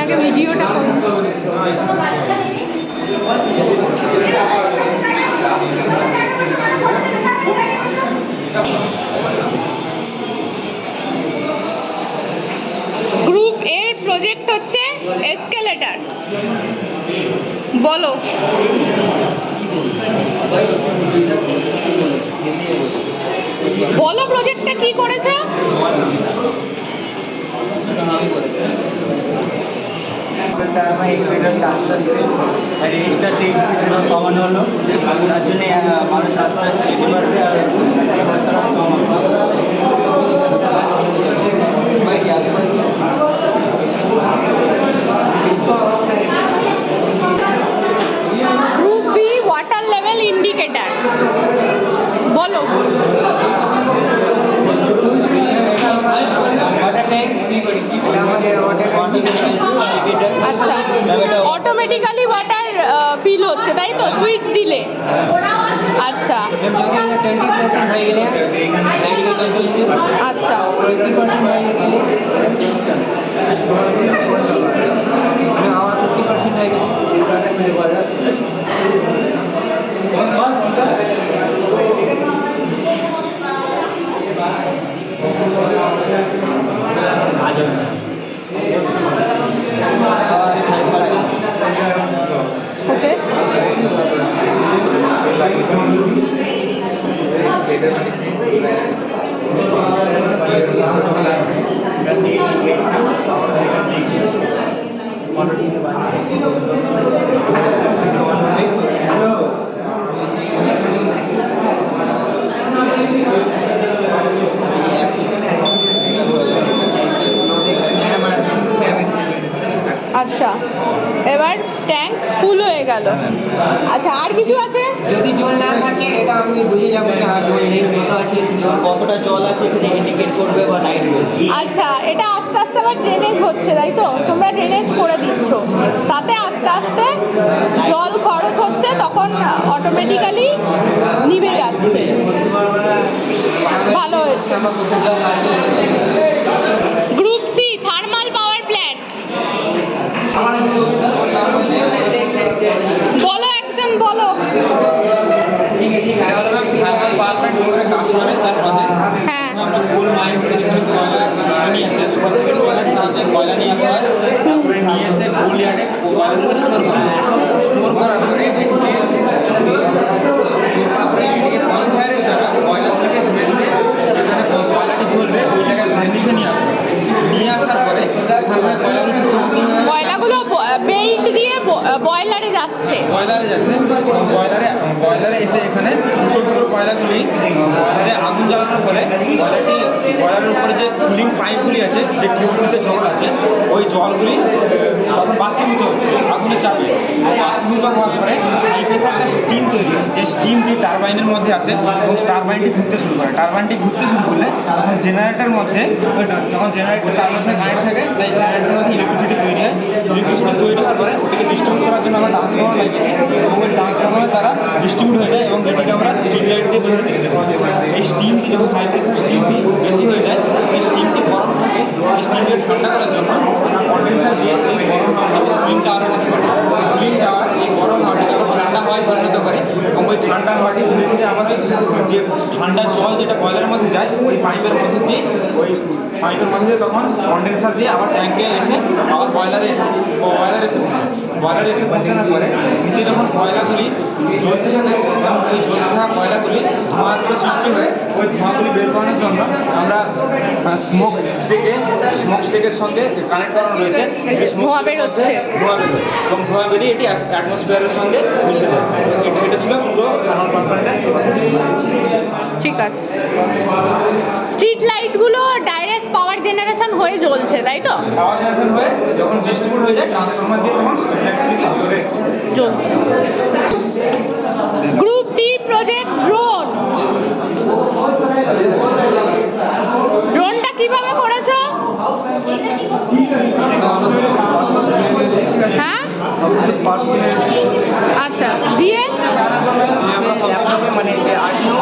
আগে ভিডিওটা করুন। গ্রুপ এর প্রজেক্ট হচ্ছে এসকেলেটর। বলো বলো প্রজেক্টটা কি করেছো? রেজিস্টার কমানো হলো, তার জন্য মানুষ আস্তে আস্তে যেতে পারবে আর group B water level indicator. বলো আচ্ছা, অটোমেটিক্যালি ওয়াটার ফিল হচ্ছে তাই তো সুইচ দিলে? আচ্ছা আচ্ছা ওকে। আচ্ছা, এবার ট্যাঙ্ক ফুল হয়ে গেল। আচ্ছা, আর কিছু আছে? যদি জল না থাকে এটা আমি বুঝে যাবো যে হ্যাঁ জল নেই, কত আছে, কতটা জল আছে এখানে ইন্ডিকেট করবে বা নাইট রয়েছে। আচ্ছা, এটা আস্তে আস্তে আবার ড্রেনেজ হচ্ছে তাই তো? তোমরা ড্রেনেজ করে দিচ্ছ, তাতে আস্তে আস্তে জল খরচ হচ্ছে, তখন অটোমেটিক্যালি নিভে যাচ্ছে। ভালো হয়েছে। Group C thermal power plant. বলো একজন বলো। হ্যাঁ, আমরা ফুল মাইন্ড করে যেখানে কয়লা নিয়ে আসে কয়লার সাহায্যে কয়লা নিয়ে আসা হয়, তারপরে নিয়ে এসে ফুল ইয়ার্ডে কয়লাগুলো স্টোর করা হয়। স্টোর করার পরে এটিকে কনভেয়ারের দ্বারা কয়লাগুলিকে ধীরে ধীরে যেখানে কয়লাটি ঝরবে ওই জায়গায় ফার্নিশে নিয়ে আসে। নিয়ে আসার পরে ওখানে কয়লাগুলো বেল্ট দিয়ে বয়লারে যাচ্ছে। বয়লারে এসে এখানে দুটো কয়লাগুলি বয়লারে আগুন জ্বালানোর পরে বয়লারের উপরে যে কুলিং পাইপগুলি আছে, যে টিউবগুলিতে জল আছে, ওই জলগুলি তখন বাষ্পীভূত হচ্ছে আগুনের চাপে। বাষ্পীভূত হওয়ার পরে এই পেশে একটা স্টিম তৈরি হয়, যে স্টিমটি টারবাইনের মধ্যে আসে এবং টারবাইনটি ঘুরতে শুরু করে। টারবাইনটি ঘুরতে শুরু করলে তখন জেনারেটরের মধ্যে, যখন জেনারেটর টারবাইনের সাথে কানেক্ট থাকে, তাই জেনারেটরের মধ্যে ইলেকট্রিসিটি তৈরি হয়। ইলেকট্রিসিটি তৈরি হওয়ার পরে ওটিকে ডিস্ট্রিবিউট করার জন্য আমরা ট্রান্সফর্মার লাগিয়েছি এবং ওই ট্রান্সফর্মারের দ্বারা ডিস্ট্রিবিউট হয়ে যায় এবং যেটিকে আমরা স্ট্রিট লাইট দিয়ে বোঝানোর চেষ্টা করছি। এই স্টিমটি যখন হাই প্রেসার স্টিমটি বেশি হয়ে যায়, এই স্টিমটি গরম থাকে, এই স্টিমকে ঠান্ডা করার জন্য আমরা কন্ডেন্সার দিয়ে এই গরম হাওয়াটাকে কুলিং টাওয়ারের মধ্যে পাঠাই। কুলিং টাওয়ার এই গরম হাওয়াটাকে ঠান্ডা হাওয়ায় পরিণত করে এবং ওই ঠান্ডা হাওয়াটি ধীরে ধীরে আবার ওই যে ঠান্ডা জল যেটা বয়লারের মধ্যে যায় ওই পাইপের মধ্যে দিয়ে তখন কন্ডেন্সার দিয়ে আবার ট্যাঙ্কে এসে আবার বয়লারে এসে পৌঁছানোর পরে নিচে যখন কয়লাগুলি জ্বলতে থাকে এবং ওই জ্বলতে থাকা কয়লাগুলি ধোঁয়াগুলো সৃষ্টি হয়, ওই ধোঁয়াগুলি বের করানোর জন্য আমরা স্মোক স্টেকের সঙ্গে কানেক্ট করানো রয়েছে। ধোঁয়া বেরোচ্ছে, ধোঁয়া বেরোয় এবং ধোঁয়া বেরিয়ে এটি অ্যাটমসফিয়ারের সঙ্গে মিশে যায়। এটা ছিল পুরো থার্মাল পাওয়ার প্ল্যান্টের প্রসেস। ঠিক আছে। স্ট্রিট লাইটগুলো ডাইরেক্ট পাওয়ার জেনারেশন হয়ে জ্বলছে তাই তো? পাওয়ার জেনারেশন হয়ে যখন ডিস্ট্রিবিউট হয়ে যায় ট্রান্সফরমার দিয়ে তখন স্ট্রিট লাইটগুলিকে জ্বলছে। Group D project drone. ড্রোনটা কিভাবে করেছো? হ্যাঁ, আচ্ছা, দিয়ে মানে যে আর্ডিনো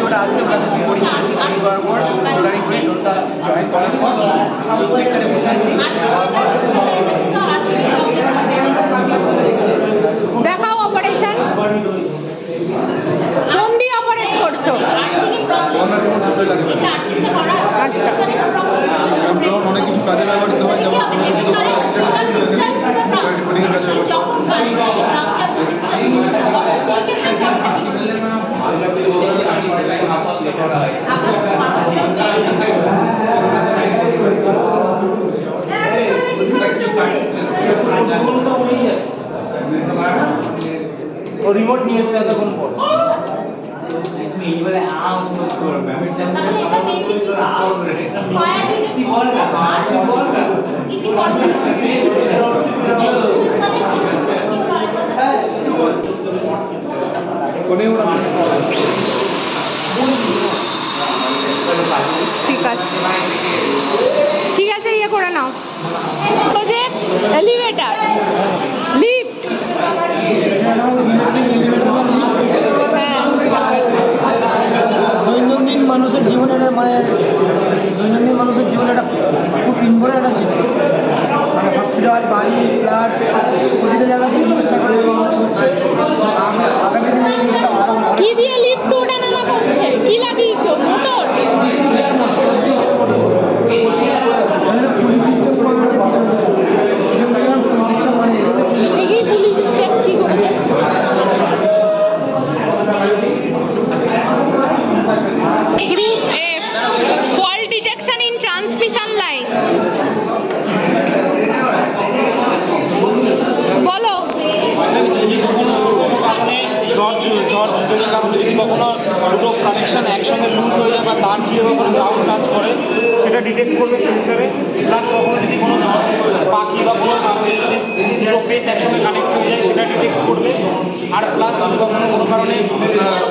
ওটা আছে ওটা তৈরি করেছি। তৈরি করার পর সোল্ডারিং করে ড্রোনটা জয়েন করার পর যে স্ট্রাকচারে বসিয়েছি। সাশ্রয় লাগবে। আচ্ছা, যেমন অনেক কিছু কাজে ব্যবহৃত হয়, যেমন মেডিকেল কাজে রিমোট নিয়ে এসে তখন এইবারে আম করবে আমি ঠিক আছে, ঠিক আছে, ইয়ে করে নাও। প্রজেক্ট এলিভেটর, লিফট, দৈনন্দিন মানুষের জীবনের মানে দৈনন্দিন মানুষের জীবনে একটা খুব ইম্পর্টেন্ট একটা জিনিস। মানে হসপিটাল, বাড়ি, ফ্ল্যাট, প্রতিটা জায়গাতেই এই জিনিসটা এখন ইউজ হচ্ছে। আমরা আগামী দিনে এই জিনিসটা আরও কি দিয়ে লিফট ওঠানামা করছে? কি লাগিয়েছো? মোটর? সিভিয়ার মতো এখানে পুলিশ সিস্টেম করা আছে পিছন থেকে পুলিশ সিস্টেম মানে এখানে এই পুলিশ স্টেপ কি করেছে? Group F, fault detection in transmission line. বলো। যদি কখনো কোনো কারণে ঝড় বৃষ্টির কারণে যদি কখনো দুটো কানেকশন একসঙ্গে লুজ হয়ে যায় বা তার ছিঁড়ে কখনো গ্রাউন্ড টাচ করে, সেটা ডিটেক্ট করবে সেন্সারে। প্লাস কখনো যদি কোনো পাখি বা কোনো কারণে যদি দুটো ফেস একসঙ্গে কানেক্ট হয়ে যায় সেটা ডিটেক্ট করবে। আর প্লাস যদি কখনো কোনো কারণে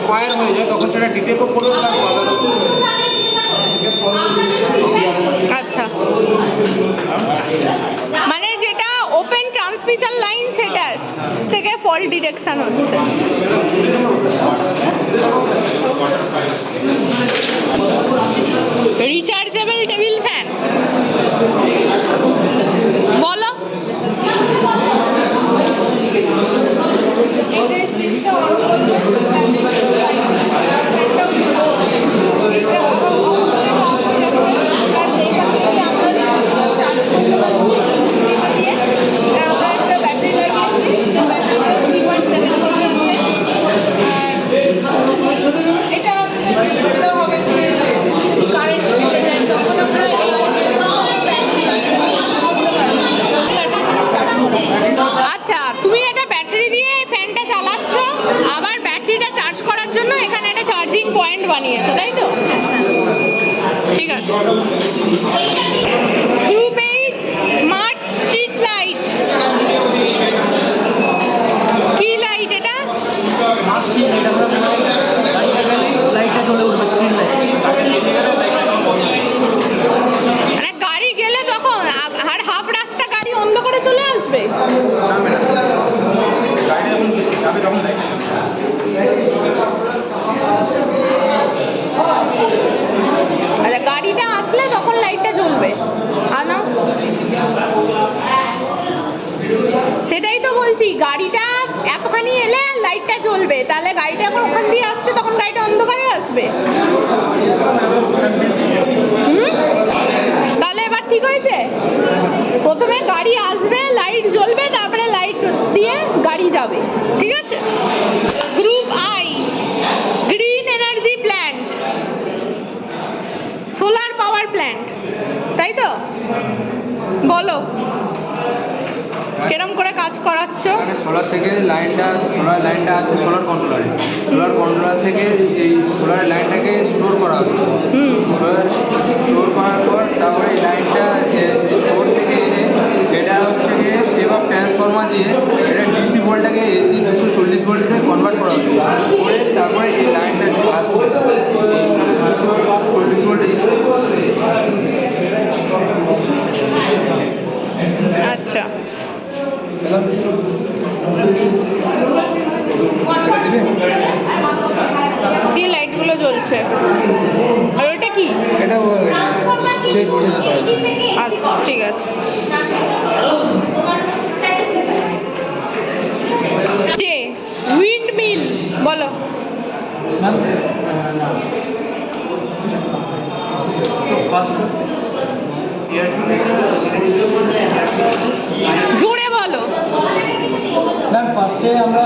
ফায়ার হয়ে যায় তখন সেটা ডিটেক্টও করবে প্লাস বাজারও করবে। আচ্ছা, মানে যেটা ওপেন ট্রান্সমিশন লাইন সেটার থেকে ফল্ট ডিটেকশন হচ্ছে। রিচার্জেবল টেবিল ফ্যান, বলো। আচ্ছা, তুমি এটা ব্যাটারি দিয়ে ফ্যানটা চালাচ্ছ, আবার ব্যাটারিটা চার্জ করার জন্য এখানে একটা চার্জিং পয়েন্ট বানিয়েছো, তাই তো? ঠিক আছে। Group H, smart street light. কি লাইট এটা? লাইটটা জ্বলে উঠবে, স্ট্রিট লাইট। মানে গাড়ি গেলে তখন আর হাফ রাস্তা গাড়ি অন্ধ করে চলে আসবে? আচ্ছা, গাড়িটা আসলে তখন লাইটটা জ্বলবে, না? সেটাই তো বলছি, গাড়িটা এতখানি এলে লাইটটা জ্বলবে, তাহলে গাড়িটা এখন ওখান দিয়ে আসছে তখন গাড়িটা অন্ধকারে আসবে। তাহলে এবার ঠিক হয়েছে? প্রথমে গাড়ি আসবে, লাইট জ্বলবে, তারপরে লাইট দিয়ে গাড়ি যাবে, ঠিক আছে? Group I, green energy plant, solar power plant, তাই তো? বলো কেরম করে কাজ করাচ্ছ? সোলার থেকে সোলার লাইনটা আসছে সোলার কন্ট্রোলার থেকে এই সোলার লাইনটাকে স্টোর করা হবে। স্টোর করার পর তারপরে এই লাইনটা স্টোর থেকে এনে এটা হচ্ছে গিয়ে স্টেপ আপ ট্রান্সফর্মার দিয়ে এটা ডিসি ভোল্টটাকে এসি 240 ভোল্টে কনভার্ট করা হচ্ছে, করে তারপরে এই লাইনটা আসছে 240 ভোল্টে। আচ্ছা, দিয়ে লাইটগুলো জ্বলছে। আর ওটা কি? এটা আচ্ছা, ঠিক আছে। যে উইন্ড মিল, বলো। জোরে বলো। ম্যাম ফার্স্টে আমরা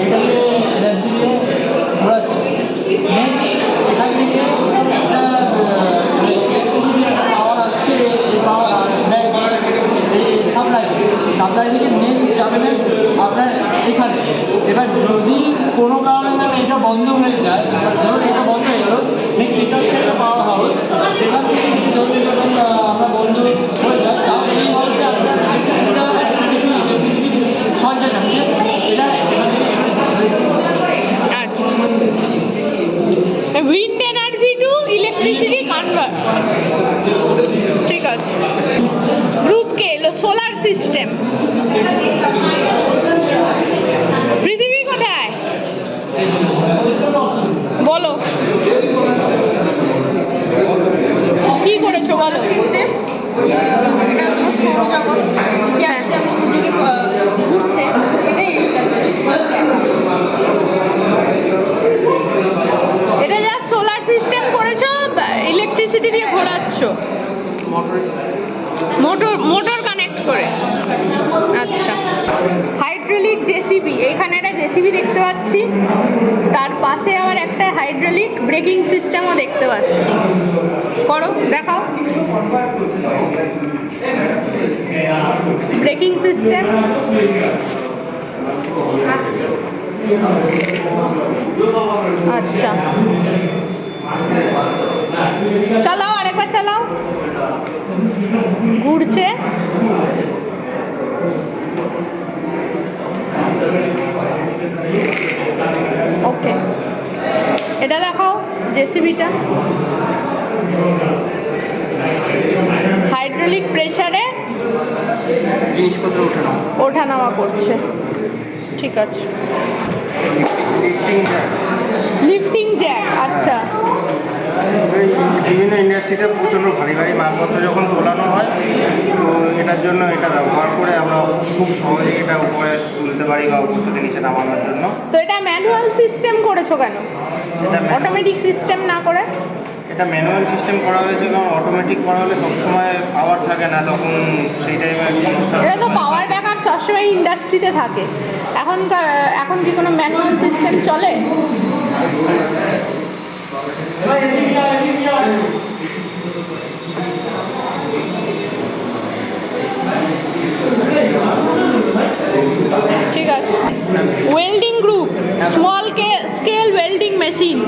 এটাকে এনার্জি দিয়ে ঘোরাচ্ছি, নেক্সট এখান থেকে একটা ইলেকট্রিসিটি একটা পাওয়ার আসছে, এই পাওয়ার এই সাপ্লাই থেকে নেক্সট যাবে ম্যাম আপনার এখানে। এবার যদি কোনো কারণে ম্যাম এটা বন্ধ হয়ে যায়, ধরুন এটা বন্ধ হয়ে গেল, নেক্সট এটা হচ্ছে একটা পাওয়ার হাউস, যেখান থেকে যদি ধরুন যখন আমরা বন্ধ হয়ে যায় তাহলে এই হাউসে আপনার ইলেকট্রিসিটিটা কিছু ইলেকট্রিসিটি সঞ্চয় থাকছে, এটা সেখান থেকে আচ্ছা, wind energy to electricity convert. ঠিক আছে। গ্রুপ কে এলো সোলার সিস্টেম। পৃথিবী কোথায় বলো, কি করেছো বলো। সিস্টেম এটা হচ্ছে সৌরজগৎ, যে আসলে আমি সূর্যকে ঘুরছে, এটাই এটা যা সোলার সিস্টেম করেছো, ইলেকট্রিসিটি দিয়ে ঘোরাচ্ছ, মোটর কানেক্ট করে। আচ্ছা, হাইড্রোলিক জেসিবি, এখানে একটা জেসিবি দেখতে পাচ্ছি, তার পাশে আবার একটা হাইড্রোলিক ব্রেকিং সিস্টেমও দেখতে পাচ্ছি। করো, দেখাও ব্রেকিং সিস্টেম। আচ্ছা, চালাও, আরেকবার চালাও, ঘুরছে। ওকে, এটা দেখাও জেসিবিটা, হাইড্রোলিক প্রেসারে জিনিসপত্র ওঠানামা করছে। ঠিক আছে, লিফটিং জ্যাক। আচ্ছা, এই বিভিন্ন ইন্ডাস্ট্রিতে প্রচণ্ড ভারী ভারী মালপত্র যখন তোলানো হয়, তো এটার জন্য এটা ব্যবহার করে আমরা খুব সহজেই এটা উপরে তুলতে পারি বা উপর থেকে নিচে নামানোর জন্য। তো এটা ম্যানুয়াল সিস্টেম করেছো কেন, অটোমেটিক সিস্টেম না করে? এটা ম্যানুয়াল সিস্টেম করা হয়েছে কারণ অটোমেটিক করা হলে সবসময় পাওয়ার থাকে না, তখন সেই টাইমে এটা তো পাওয়ার ব্যাকআপ সবসময় ইন্ডাস্ট্রিতে থাকে, এখন কি কোনো ম্যানুয়াল সিস্টেম চলে? ঠিক আছে। Welding group, small scale welding machine.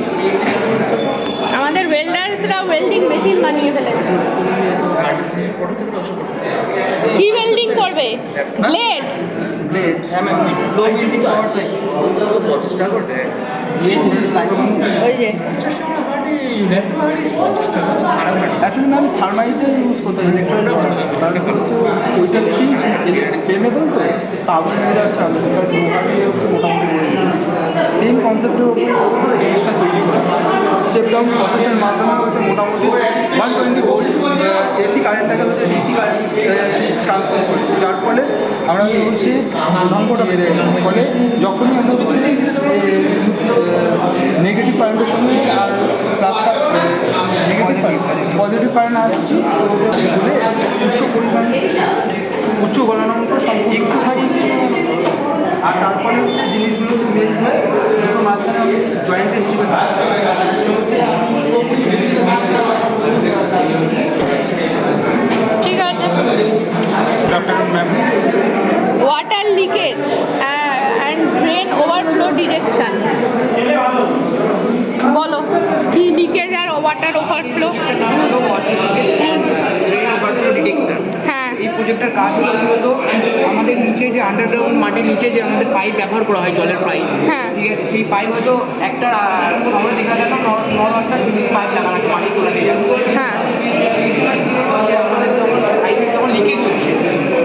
আমাদের ওয়েল্ডার্সরা ওয়েল্ডিং মেশিন বানিয়ে ফেলেছে। কি ওয়েল্ডিং করবে? ব্লেড? ওই যে অ্যাকচুয়ালি ম্যাম থার্মাইটে ইউজ করতে হবে, ইলেকট্রনিক তাহলে হচ্ছে ওইটা বেশি ফ্লেমেবল, তো আগুন মেরে যাচ্ছে, আগুনটা লোহাটি হচ্ছে মোটামুটি সেম কনসেপ্টের উপরে জিনিসটা তৈরি করে স্টেপ ডাউন প্রসেসের মাধ্যমে হচ্ছে মোটামুটি 120 ভোল্ট এসি কারেন্টটাকে হচ্ছে ডিসি কারেন্ট ট্রান্সফার করেছে, যার ফলে আমরা হচ্ছে ধ্বংসটা বেড়ে গেছে। ফলে যখনই আমরা হচ্ছে নেগেটিভ কারেন্টের সঙ্গে আর প্লাস পজিটিভ কারেন্ট আসছি, তো বলে উচ্চ গলানোর মতো একটুখানি, আর তারপরে হচ্ছে জিনিসগুলো হচ্ছে মেল্ট হয়ে মাঝখানে আমি জয়েন্টের হিসেবে কাজ করি। ঠিক আছে। Water leakage and drain overflow direction, বলো কি লিকেজ আর water overflow? Drain overflow detection. হ্যাঁ, এই প্রজেক্টটার কাজ হলো মূলত আমাদের নিচে যে আন্ডারগ্রাউন্ড মাটির নিচে যে আমাদের পাইপ ব্যবহার করা হয়, জলের পাইপ, হ্যাঁ। ঠিক আছে, সেই পাইপ হয়তো একটা শহরে দেখা গেল 9-10টা পাইপ লাগানো আছে মাটি তোলা দিয়ে যাবে। হ্যাঁ, সেই সময় কি হয় যে আমাদের যখন পাইপে যখন লিকেজ হচ্ছে,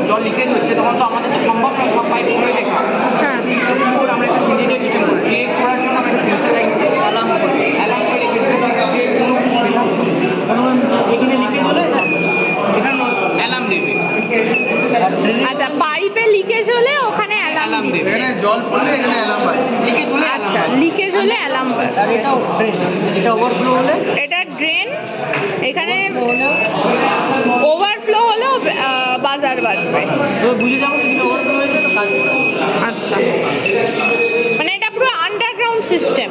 জল লিকেজ হচ্ছে, তখন তো আমাদের তো সম্ভব নয় সব পাইপ খুলে দেখা। হ্যাঁ। তো কী করে আমরা একটা সিলিন্ডার সিস্টেম করি, ডিটেক্ট করার জন্য আমরা একটা সেন্সার লাগিয়েছি, অ্যালার্ম করে রেখেছি, সেগুলো এখানে লিকেজ হলে এখানে অ্যালার্ম দেবে। আচ্ছা, পাইপে লিকেজ হলে ওখানে অ্যালার্ম অ্যালার্ম দেবে। এখানে জল পড়লে এখানে অ্যালার্ম বাজে। লিকেজ হলে অ্যালার্ম আচ্ছা লিকেজ হলে অ্যালার্ম বাজবে। আর এটাও ড্রেন, এটা ওভারফ্লো হলে এটা ড্রেন, এখানে ওভারফ্লো হলেও বাজার বাজবে। তো বুঝে যাবো যদি ওভারফ্লো হয়ে যায় তো কাজ করে। আচ্ছা মানে এটা পুরো আন্ডারগ্রাউন্ড সিস্টেম।